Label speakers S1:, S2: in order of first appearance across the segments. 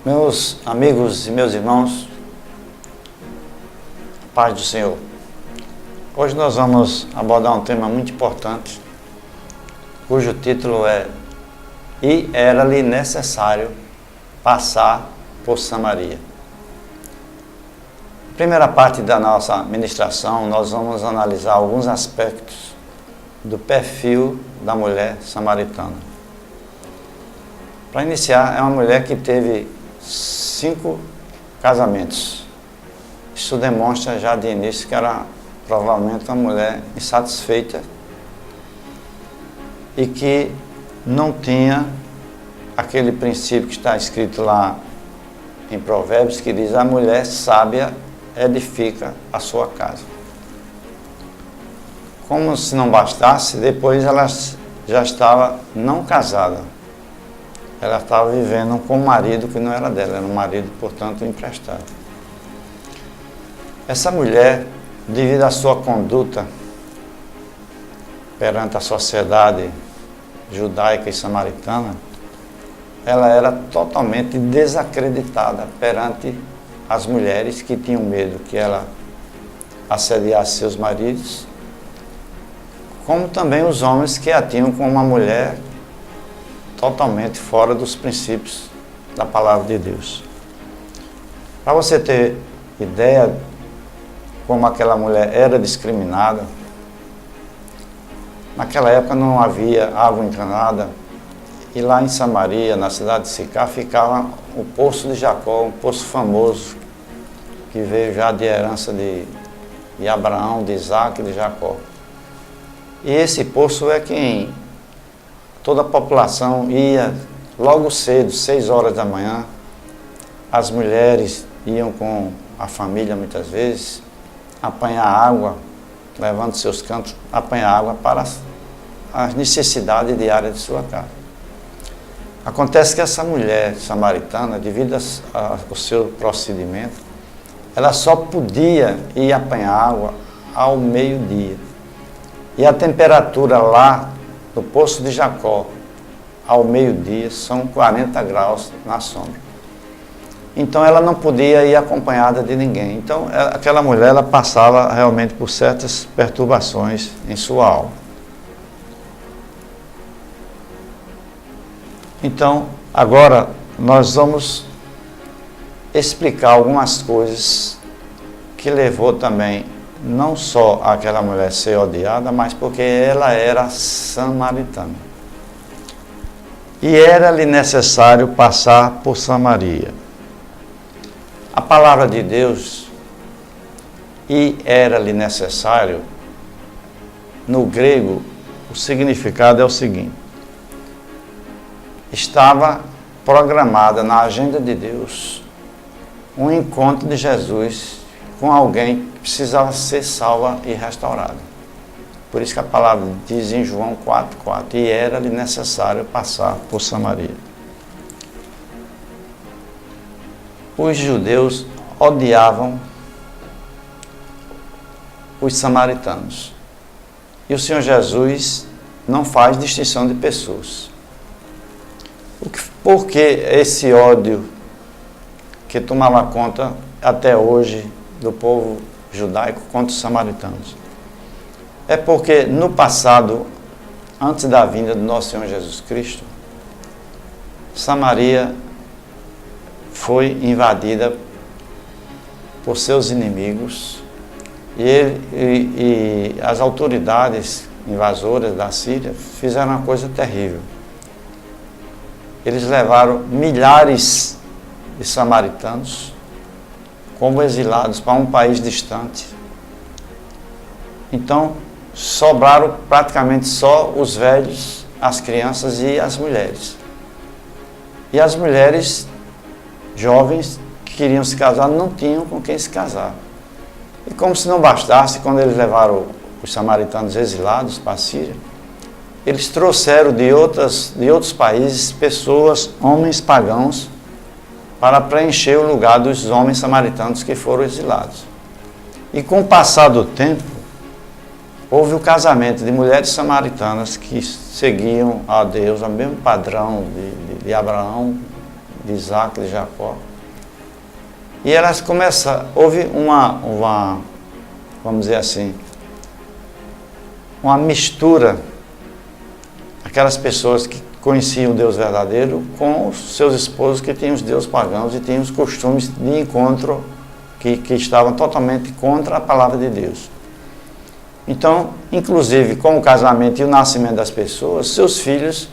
S1: Meus amigos e meus irmãos, paz do Senhor. Hoje nós vamos abordar um tema muito importante, cujo título é E era-lhe necessário passar por Samaria. Na primeira parte da nossa ministração, nós vamos analisar alguns aspectos do perfil da mulher samaritana. Para iniciar, é uma mulher que teve 5 casamentos. Isso demonstra já de início que era provavelmente uma mulher insatisfeita e que não tinha aquele princípio que está escrito lá em Provérbios, que diz: a mulher sábia edifica a sua casa. Como se não bastasse, depois ela já estava não casada. Ela estava vivendo com um marido que não era dela, era um marido, portanto, emprestado. Essa mulher, devido à sua conduta perante a sociedade judaica e samaritana, ela era totalmente desacreditada perante as mulheres que tinham medo que ela assediasse seus maridos, como também os homens que a tinham como uma mulher totalmente fora dos princípios da palavra de Deus. Para você ter ideia como aquela mulher era discriminada, naquela época não havia água encanada, e lá em Samaria, na cidade de Sicar, ficava o Poço de Jacó, um poço famoso, que veio já de herança de Abraão, de Isaac e de Jacó. E esse poço é quem toda a população ia logo cedo, 6 horas da manhã. As mulheres iam com a família muitas vezes apanhar água, levando seus cantos, apanhar água para as necessidades diárias de sua casa. Acontece que essa mulher samaritana, devido ao seu procedimento, ela só podia ir apanhar água ao meio-dia. E a temperatura lá no Poço de Jacó, ao meio-dia, são 40 graus na sombra. Então ela não podia ir acompanhada de ninguém. Então aquela mulher, ela passava realmente por certas perturbações em sua alma. Então, agora nós vamos explicar algumas coisas que levou também não só aquela mulher ser odiada, mas porque ela era samaritana. E era-lhe necessário passar por Samaria. A palavra de Deus, e era-lhe necessário, no grego, o significado é o seguinte: estava programada na agenda de Deus um encontro de Jesus com alguém que precisava ser salva e restaurada. Por isso que a palavra diz em João 4,4: e era-lhe necessário passar por Samaria. Os judeus odiavam os samaritanos. E o Senhor Jesus não faz distinção de pessoas. Por que esse ódio que tomava conta até hoje do povo judaico contra os samaritanos? É porque no passado, antes da vinda do nosso Senhor Jesus Cristo, Samaria foi invadida por seus inimigos e as autoridades invasoras da Síria fizeram uma coisa terrível. Eles levaram milhares de samaritanos como exilados para um país distante. Então, sobraram praticamente só os velhos, as crianças e as mulheres. E as mulheres jovens que queriam se casar não tinham com quem se casar. E como se não bastasse, quando eles levaram os samaritanos exilados para a Síria, eles trouxeram de outros países pessoas, homens pagãos, para preencher o lugar dos homens samaritanos que foram exilados. E com o passar do tempo, houve o casamento de mulheres samaritanas que seguiam a Deus, o mesmo padrão de Abraão, de Isaac, de Jacó. E elas começam, houve vamos dizer assim, uma mistura, aquelas pessoas que conheciam o Deus verdadeiro com os seus esposos que tinham os deuses pagãos e tinham os costumes de encontro que estavam totalmente contra a palavra de Deus. Então, inclusive, com o casamento e o nascimento das pessoas, seus filhos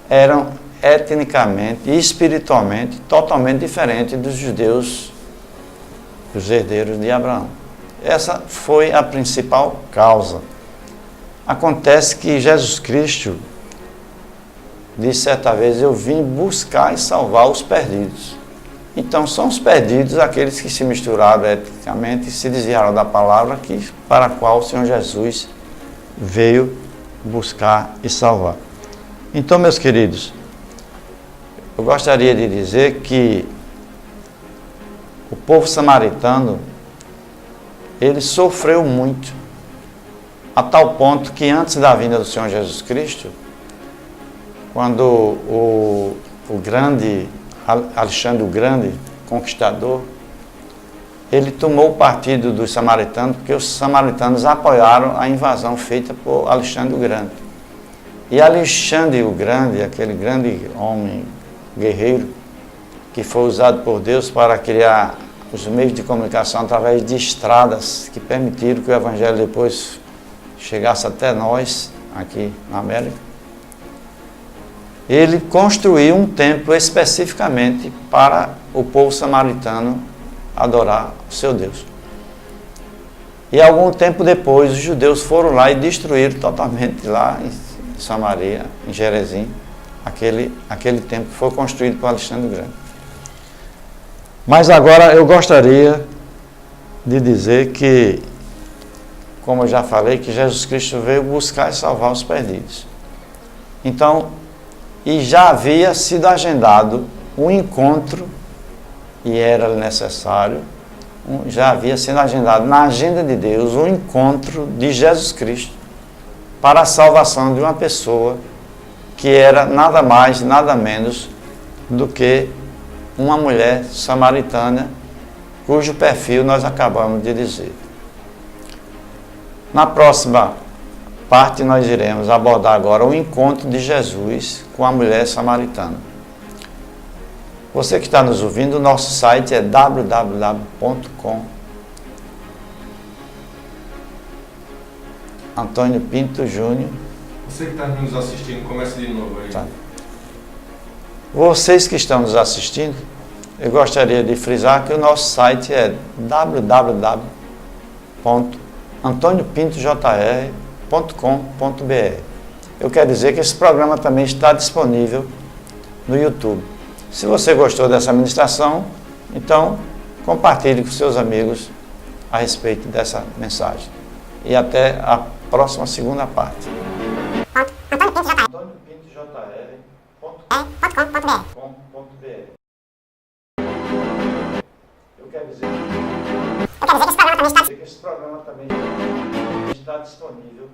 S1: eram etnicamente e espiritualmente totalmente diferentes dos judeus, os herdeiros de Abraão. Essa foi a principal causa. Acontece que Jesus Cristo disse certa vez: eu vim buscar e salvar os perdidos. Então são os perdidos aqueles que se misturaram etnicamente e se desviaram da palavra para a qual o Senhor Jesus veio buscar e salvar. Então, meus queridos, eu gostaria de dizer que o povo samaritano, ele sofreu muito, a tal ponto que antes da vinda do Senhor Jesus Cristo, quando o grande Alexandre o Grande, conquistador, ele tomou o partido dos samaritanos, porque os samaritanos apoiaram a invasão feita por Alexandre o Grande. E Alexandre o Grande, aquele grande homem guerreiro, que foi usado por Deus para criar os meios de comunicação através de estradas que permitiram que o Evangelho depois chegasse até nós, aqui na América. Ele construiu um templo especificamente para o povo samaritano adorar o seu Deus. E algum tempo depois, os judeus foram lá e destruíram totalmente lá em Samaria, em Gerezim, aquele templo que foi construído por Alexandre o Grande. Mas agora eu gostaria de dizer que, como eu já falei, que Jesus Cristo veio buscar e salvar os perdidos. Então, e já havia sido agendado um encontro, e era necessário, já havia sido agendado na agenda de Deus um encontro de Jesus Cristo para a salvação de uma pessoa que era nada mais, nada menos do que uma mulher samaritana, cujo perfil nós acabamos de dizer. Na próxima parte nós iremos abordar agora o encontro de Jesus com a mulher samaritana. Você que está nos ouvindo, o nosso site é www.com. Antônio Pinto Júnior.
S2: Você que está nos assistindo, comece de novo aí.
S1: Tá. Vocês que estão nos assistindo, eu gostaria de frisar que o nosso site é www.antoniopintojr.com.br. Eu quero dizer que esse programa também está disponível no YouTube. Se você gostou dessa ministração, então compartilhe com seus amigos a respeito dessa mensagem. E até a próxima segunda parte. AntônioPintoJR.com.br. Eu quero dizer que esse programa também está disponível